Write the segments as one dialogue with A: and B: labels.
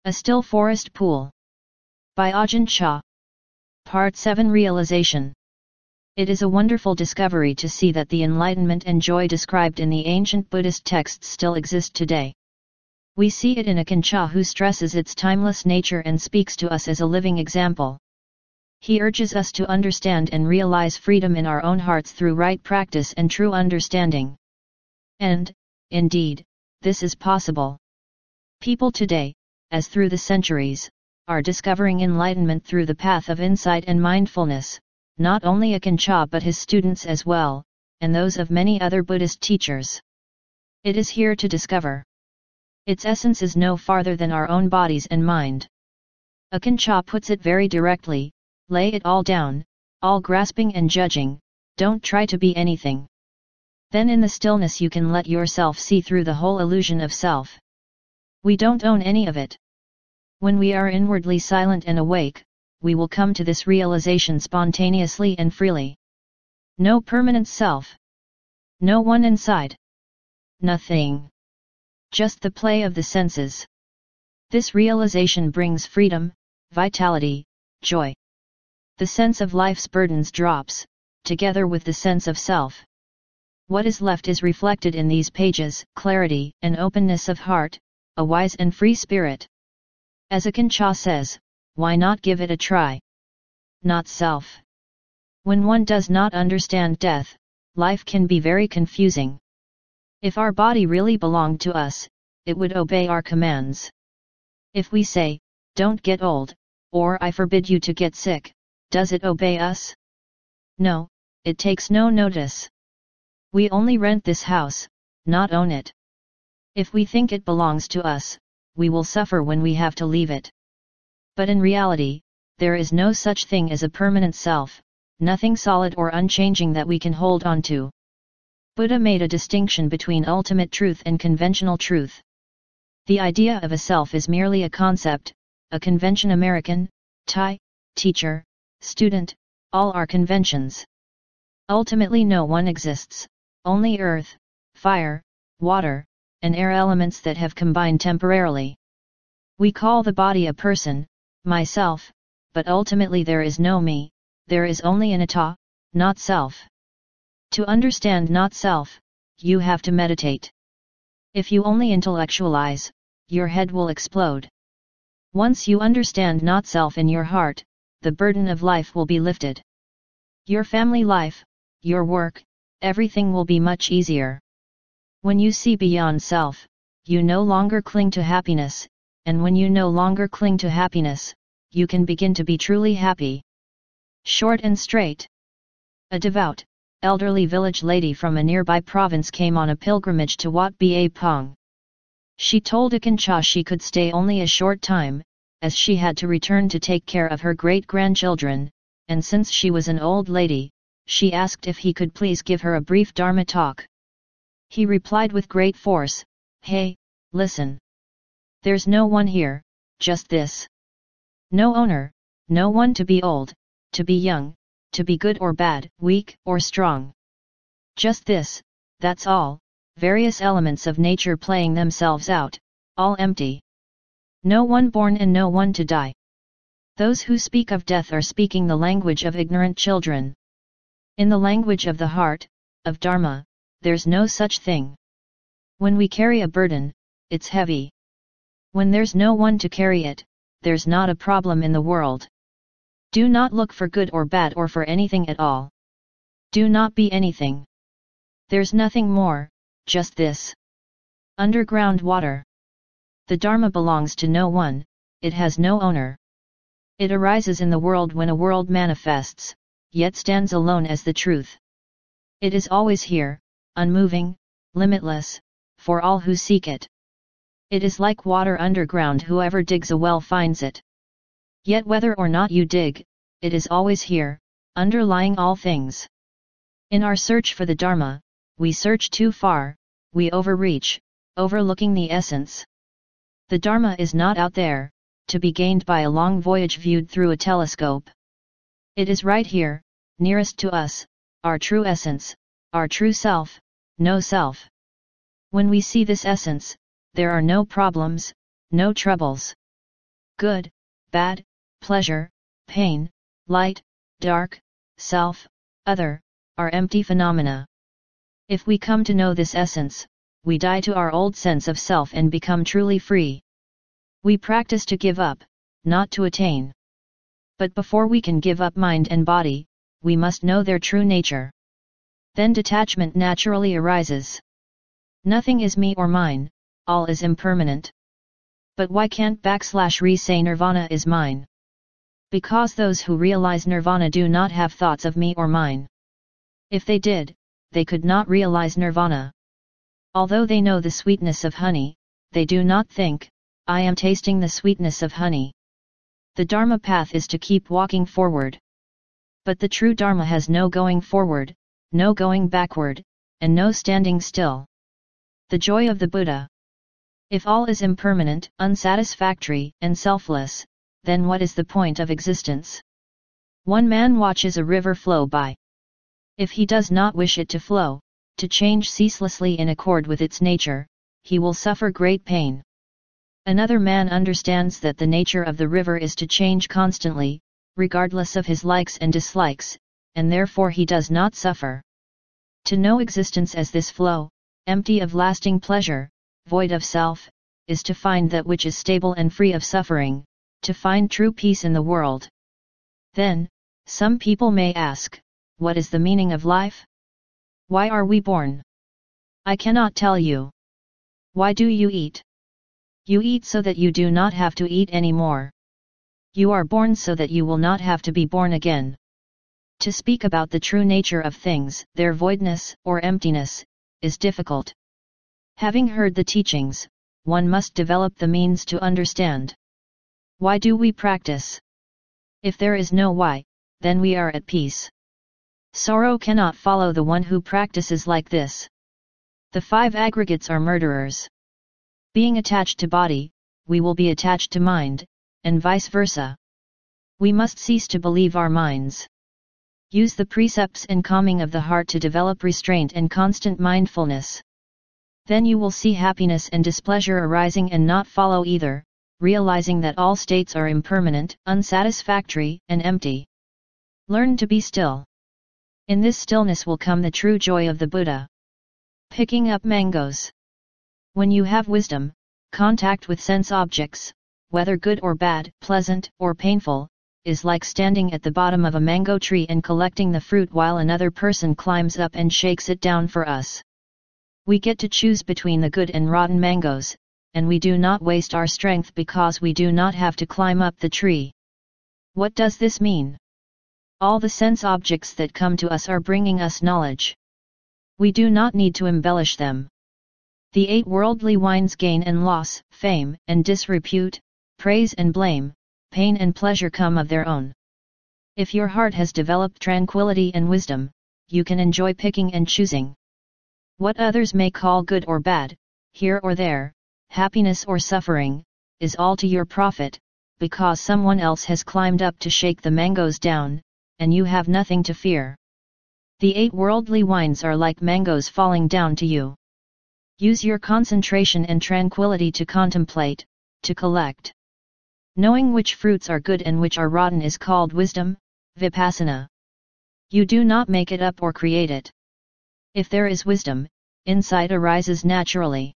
A: A Still Forest Pool. By Ajahn Chah. Part 7 Realization. It is a wonderful discovery to see that the enlightenment and joy described in the ancient Buddhist texts still exist today. We see it in Ajahn Chah, who stresses its timeless nature and speaks to us as a living example. He urges us to understand and realize freedom in our own hearts through right practice and true understanding. And, indeed, this is possible. People today, as through the centuries, are discovering enlightenment through the path of insight and mindfulness, not only Ajahn Chah but his students as well, and those of many other Buddhist teachers. It is here to discover. Its essence is no farther than our own bodies and mind. Ajahn Chah puts it very directly: lay it all down, all grasping and judging, don't try to be anything. Then in the stillness you can let yourself see through the whole illusion of self. We don't own any of it. When we are inwardly silent and awake, we will come to this realization spontaneously and freely. No permanent self. No one inside. Nothing. Just the play of the senses. This realization brings freedom, vitality, joy. The sense of life's burdens drops, together with the sense of self. What is left is reflected in these pages: clarity and openness of heart, a wise and free spirit. As Ajahn Chah says, why not give it a try? Not self. When one does not understand death, life can be very confusing. If our body really belonged to us, it would obey our commands. If we say, don't get old, or I forbid you to get sick, does it obey us? No, it takes no notice. We only rent this house, not own it. If we think it belongs to us, we will suffer when we have to leave it. But in reality, there is no such thing as a permanent self, nothing solid or unchanging that we can hold on to. Buddha made a distinction between ultimate truth and conventional truth. The idea of a self is merely a concept, a convention. American, Thai, teacher, student, all are conventions. Ultimately no one exists, only earth, fire, water, and air, elements that have combined temporarily. We call the body a person, myself, but ultimately there is no me, there is only anatta, not self. To understand not self, you have to meditate. If you only intellectualize, your head will explode. Once you understand not self in your heart, the burden of life will be lifted. Your family life, your work, everything will be much easier. When you see beyond self, you no longer cling to happiness, and when you no longer cling to happiness, you can begin to be truly happy. Short and straight. A devout, elderly village lady from a nearby province came on a pilgrimage to Wat Ba Pong. She told Ajahn Chah she could stay only a short time, as she had to return to take care of her great-grandchildren, and since she was an old lady, she asked if he could please give her a brief Dharma talk. He replied with great force, "Hey, listen. There's no one here, just this. No owner, no one to be old, to be young, to be good or bad, weak or strong. Just this, that's all, various elements of nature playing themselves out, all empty. No one born and no one to die. Those who speak of death are speaking the language of ignorant children. In the language of the heart, of Dharma, there's no such thing. When we carry a burden, it's heavy. When there's no one to carry it, there's not a problem in the world. Do not look for good or bad or for anything at all. Do not be anything. There's nothing more, just this. Underground water. The Dharma belongs to no one, it has no owner. It arises in the world when a world manifests, yet stands alone as the truth. It is always here, unmoving, limitless, for all who seek it. It is like water underground, whoever digs a well finds it. Yet whether or not you dig, it is always here, underlying all things. In our search for the Dharma, we search too far, we overreach, overlooking the essence. The Dharma is not out there, to be gained by a long voyage viewed through a telescope. It is right here, nearest to us, our true essence, our true self, no self. When we see this essence, there are no problems, no troubles. good, bad, pleasure, pain, light, dark, self, other, are empty phenomena. If we come to know this essence, we die to our old sense of self and become truly free. We practice to give up, not to attain. But before we can give up mind and body, we must know their true nature. Then detachment naturally arises. Nothing is me or mine, all is impermanent. But why can't / say nirvana is mine? Because those who realize nirvana do not have thoughts of me or mine. If they did, they could not realize nirvana. Although they know the sweetness of honey, they do not think, I am tasting the sweetness of honey. The Dharma path is to keep walking forward. But the true Dharma has no going forward, no going backward, and no standing still. The joy of the Buddha. If all is impermanent, unsatisfactory, and selfless, then what is the point of existence? One man watches a river flow by. If he does not wish it to flow, to change ceaselessly in accord with its nature, he will suffer great pain. Another man understands that the nature of the river is to change constantly, regardless of his likes and dislikes, and therefore he does not suffer. To know existence as this flow, empty of lasting pleasure, void of self, is to find that which is stable and free of suffering, to find true peace in the world. Then, some people may ask, what is the meaning of life? Why are we born? I cannot tell you. Why do you eat? You eat so that you do not have to eat anymore. You are born so that you will not have to be born again. To speak about the true nature of things, their voidness, or emptiness, is difficult. Having heard the teachings, one must develop the means to understand. Why do we practice? If there is no why, then we are at peace. Sorrow cannot follow the one who practices like this. The 5 aggregates are murderers. Being attached to body, we will be attached to mind, and vice versa. We must cease to believe our minds. Use the precepts and calming of the heart to develop restraint and constant mindfulness. Then you will see happiness and displeasure arising and not follow either, realizing that all states are impermanent, unsatisfactory, and empty. Learn to be still. In this stillness will come the true joy of the Buddha. Picking up mangoes. When you have wisdom, contact with sense objects, whether good or bad, pleasant or painful, is like standing at the bottom of a mango tree and collecting the fruit while another person climbs up and shakes it down for us. We get to choose between the good and rotten mangoes, and we do not waste our strength because we do not have to climb up the tree. What does this mean? All the sense objects that come to us are bringing us knowledge. We do not need to embellish them. The 8 worldly winds gain and loss, fame and disrepute, praise and blame, pain and pleasure come of their own. If your heart has developed tranquility and wisdom, you can enjoy picking and choosing. What others may call good or bad, here or there, happiness or suffering, is all to your profit, because someone else has climbed up to shake the mangoes down, and you have nothing to fear. The 8 worldly winds are like mangoes falling down to you. Use your concentration and tranquility to contemplate, to collect. Knowing which fruits are good and which are rotten is called wisdom, vipassana. You do not make it up or create it. If there is wisdom, insight arises naturally.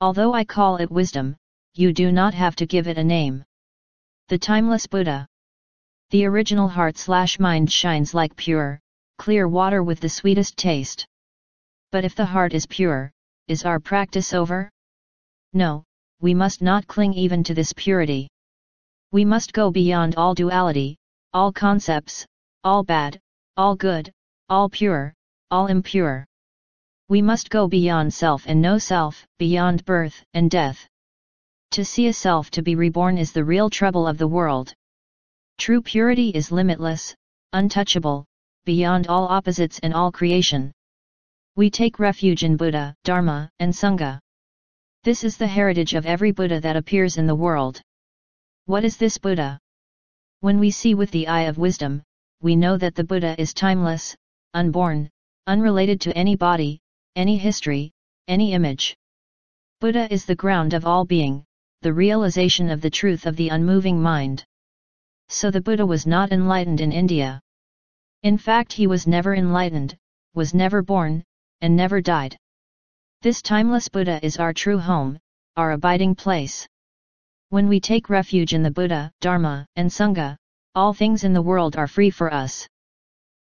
A: Although I call it wisdom, you do not have to give it a name. The timeless Buddha. The original heart/mind shines like pure, clear water with the sweetest taste. But if the heart is pure, is our practice over? No, we must not cling even to this purity. We must go beyond all duality, all concepts, all bad, all good, all pure, all impure. We must go beyond self and no self, beyond birth and death. To see a self to be reborn is the real trouble of the world. True purity is limitless, untouchable, beyond all opposites and all creation. We take refuge in Buddha, Dharma, and Sangha. This is the heritage of every Buddha that appears in the world. What is this Buddha? When we see with the eye of wisdom, we know that the Buddha is timeless, unborn, unrelated to any body, any history, any image. Buddha is the ground of all being, the realization of the truth of the unmoving mind. So the Buddha was not enlightened in India. In fact, he was never enlightened, was never born, and never died. This timeless Buddha is our true home, our abiding place. When we take refuge in the Buddha, Dharma, and Sangha, all things in the world are free for us.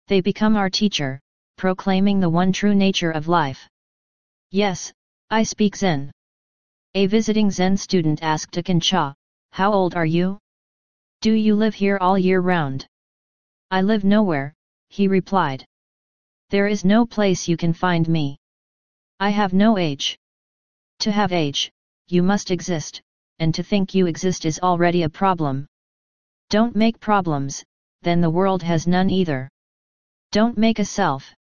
A: They become our teacher, proclaiming the one true nature of life. Yes, I speak Zen. A visiting Zen student asked Akin Cha, "How old are you? Do you live here all year round?" "I live nowhere," he replied. "There is no place you can find me. I have no age. To have age, you must exist, and to think you exist is already a problem. Don't make problems, then the world has none either. Don't make a self.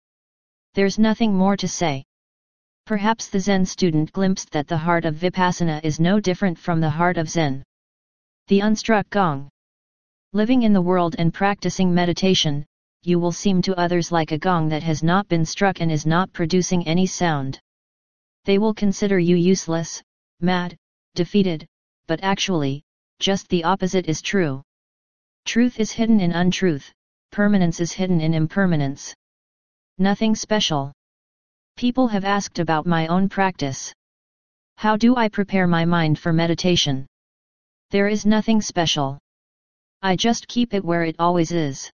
A: There's nothing more to say." Perhaps the Zen student glimpsed that the heart of Vipassana is no different from the heart of Zen. The unstruck gong. Living in the world and practicing meditation, you will seem to others like a gong that has not been struck and is not producing any sound. They will consider you useless, mad, defeated, but actually, just the opposite is true. Truth is hidden in untruth, permanence is hidden in impermanence. Nothing special. People have asked about my own practice. How do I prepare my mind for meditation? There is nothing special. I just keep it where it always is.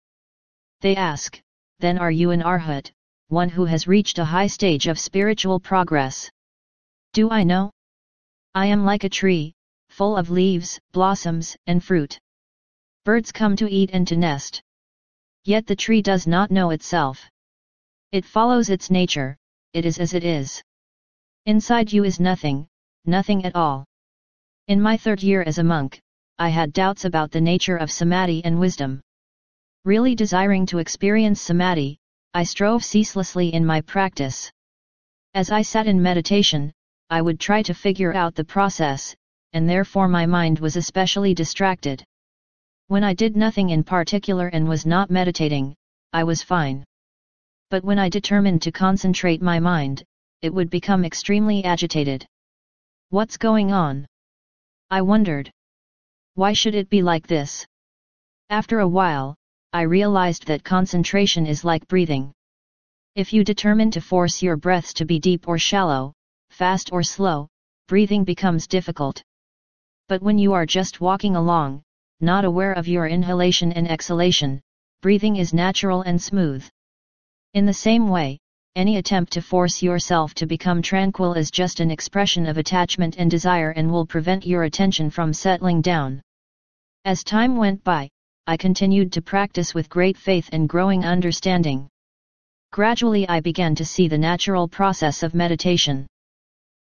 A: They ask, then are you an arhat, one who has reached a high stage of spiritual progress? Do I know? I am like a tree, full of leaves, blossoms, and fruit. Birds come to eat and to nest. Yet the tree does not know itself. It follows its nature, it is as it is. Inside you is nothing, nothing at all. In my 3rd year as a monk, I had doubts about the nature of samadhi and wisdom. Really desiring to experience samadhi, I strove ceaselessly in my practice. As I sat in meditation, I would try to figure out the process, and therefore my mind was especially distracted. When I did nothing in particular and was not meditating, I was fine. But when I determined to concentrate my mind, it would become extremely agitated. What's going on? I wondered. Why should it be like this? After a while, I realized that concentration is like breathing. If you determine to force your breaths to be deep or shallow, fast or slow, breathing becomes difficult. But when you are just walking along, not aware of your inhalation and exhalation, breathing is natural and smooth. In the same way, any attempt to force yourself to become tranquil is just an expression of attachment and desire and will prevent your attention from settling down. As time went by, I continued to practice with great faith and growing understanding. Gradually I began to see the natural process of meditation.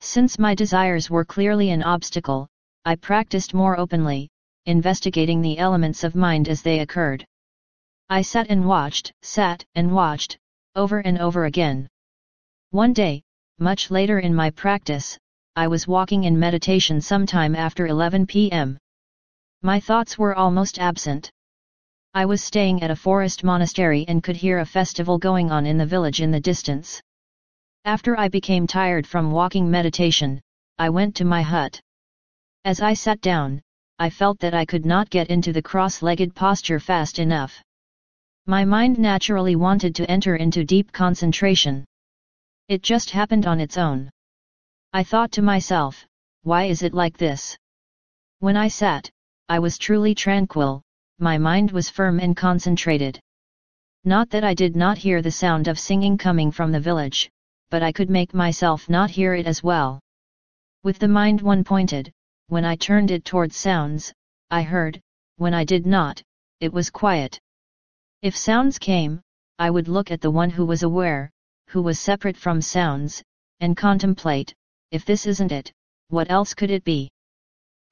A: Since my desires were clearly an obstacle, I practiced more openly, investigating the elements of mind as they occurred. I sat and watched, over and over again. One day, much later in my practice, I was walking in meditation sometime after 11 p.m. My thoughts were almost absent. I was staying at a forest monastery and could hear a festival going on in the village in the distance. After I became tired from walking meditation, I went to my hut. As I sat down, I felt that I could not get into the cross-legged posture fast enough. My mind naturally wanted to enter into deep concentration. It just happened on its own. I thought to myself, why is it like this? When I sat, I was truly tranquil, my mind was firm and concentrated. Not that I did not hear the sound of singing coming from the village, but I could make myself not hear it as well. With the mind one pointed, when I turned it towards sounds, I heard, when I did not, it was quiet. If sounds came, I would look at the one who was aware, who was separate from sounds, and contemplate, if this isn't it, what else could it be?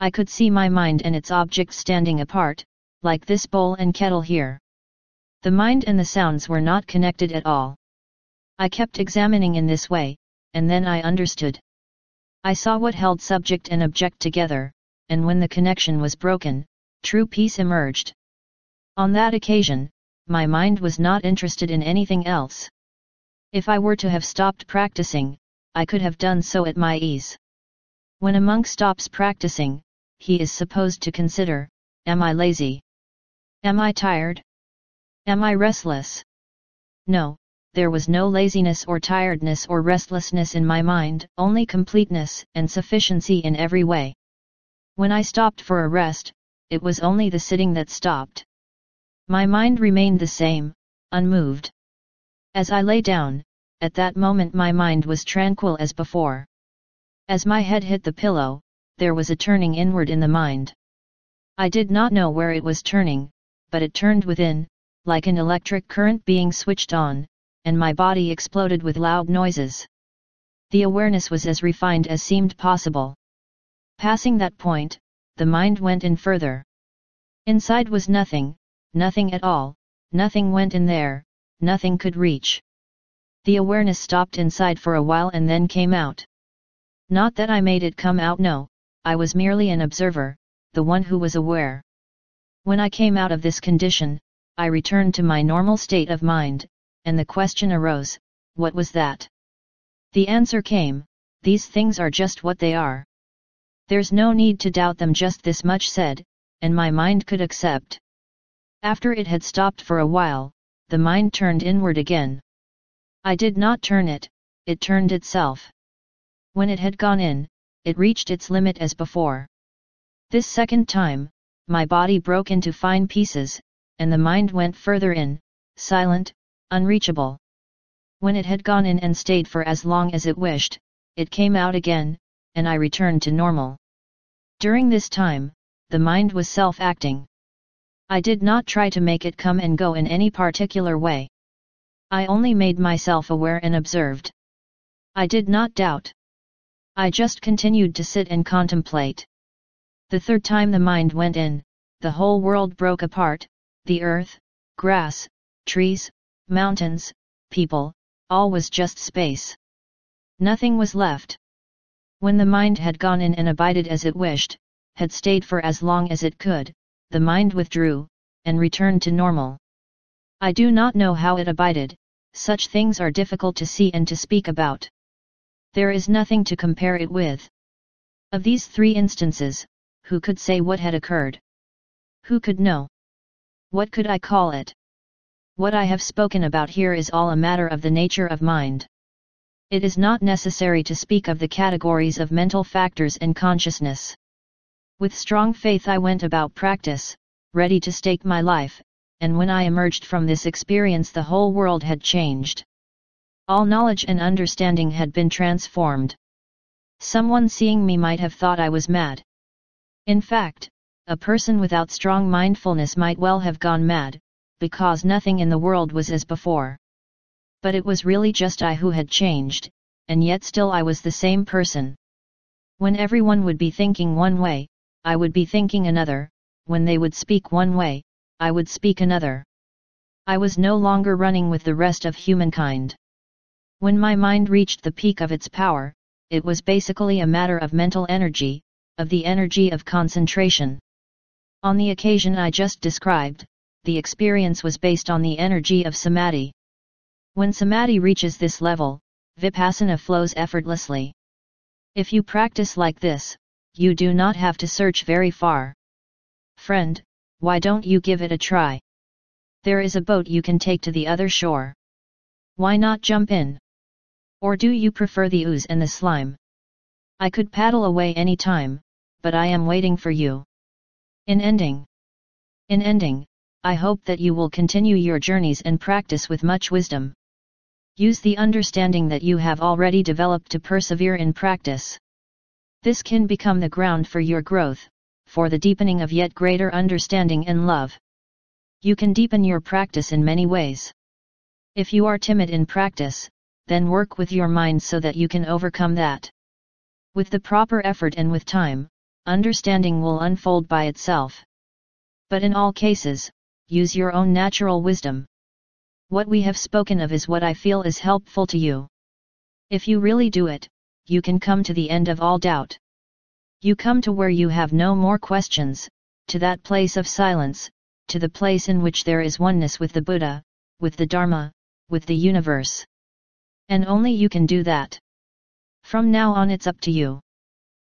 A: I could see my mind and its object standing apart, like this bowl and kettle here. The mind and the sounds were not connected at all. I kept examining in this way, and then I understood. I saw what held subject and object together, and when the connection was broken, true peace emerged. On that occasion, my mind was not interested in anything else. If I were to have stopped practicing, I could have done so at my ease. When a monk stops practicing, he is supposed to consider, am I lazy? Am I tired? Am I restless? No, there was no laziness or tiredness or restlessness in my mind, only completeness and sufficiency in every way. When I stopped for a rest, it was only the sitting that stopped. My mind remained the same, unmoved. As I lay down, at that moment my mind was tranquil as before. As my head hit the pillow, there was a turning inward in the mind. I did not know where it was turning, but it turned within, like an electric current being switched on, and my body exploded with loud noises. The awareness was as refined as seemed possible. Passing that point, the mind went in further. Inside was nothing, nothing at all, nothing went in there, nothing could reach. The awareness stopped inside for a while and then came out. Not that I made it come out, no, I was merely an observer, the one who was aware. When I came out of this condition, I returned to my normal state of mind, and the question arose, what was that? The answer came, these things are just what they are. There's no need to doubt them, just this much said, and my mind could accept. After it had stopped for a while, the mind turned inward again. I did not turn it, it turned itself. When it had gone in, it reached its limit as before. This second time, my body broke into fine pieces, and the mind went further in, silent, unreachable. When it had gone in and stayed for as long as it wished, it came out again, and I returned to normal. During this time, the mind was self-acting. I did not try to make it come and go in any particular way. I only made myself aware and observed. I did not doubt. I just continued to sit and contemplate. The third time the mind went in, the whole world broke apart, the earth, grass, trees, mountains, people, all was just space. Nothing was left. When the mind had gone in and abided as it wished, had stayed for as long as it could, the mind withdrew, and returned to normal. I do not know how it abided, such things are difficult to see and to speak about. There is nothing to compare it with. Of these three instances, who could say what had occurred? Who could know? What could I call it? What I have spoken about here is all a matter of the nature of mind. It is not necessary to speak of the categories of mental factors and consciousness. With strong faith I went about practice, ready to stake my life, and when I emerged from this experience the whole world had changed. All knowledge and understanding had been transformed. Someone seeing me might have thought I was mad. In fact, a person without strong mindfulness might well have gone mad, because nothing in the world was as before. But it was really just I who had changed, and yet still I was the same person. When everyone would be thinking one way, I would be thinking another, when they would speak one way, I would speak another. I was no longer running with the rest of humankind. When my mind reached the peak of its power, it was basically a matter of mental energy, of the energy of concentration. On the occasion I just described, the experience was based on the energy of samadhi. When samadhi reaches this level, vipassana flows effortlessly. If you practice like this, you do not have to search very far. Friend, why don't you give it a try? There is a boat you can take to the other shore. Why not jump in? Or do you prefer the ooze and the slime? I could paddle away any time, but I am waiting for you. In ending, I hope that you will continue your journeys and practice with much wisdom. Use the understanding that you have already developed to persevere in practice. This can become the ground for your growth, for the deepening of yet greater understanding and love. You can deepen your practice in many ways. If you are timid in practice, then work with your mind so that you can overcome that. With the proper effort and with time, understanding will unfold by itself. But in all cases, use your own natural wisdom. What we have spoken of is what I feel is helpful to you. If you really do it, you can come to the end of all doubt. You come to where you have no more questions, to that place of silence, to the place in which there is oneness with the Buddha, with the Dharma, with the universe. And only you can do that. From now on it's up to you.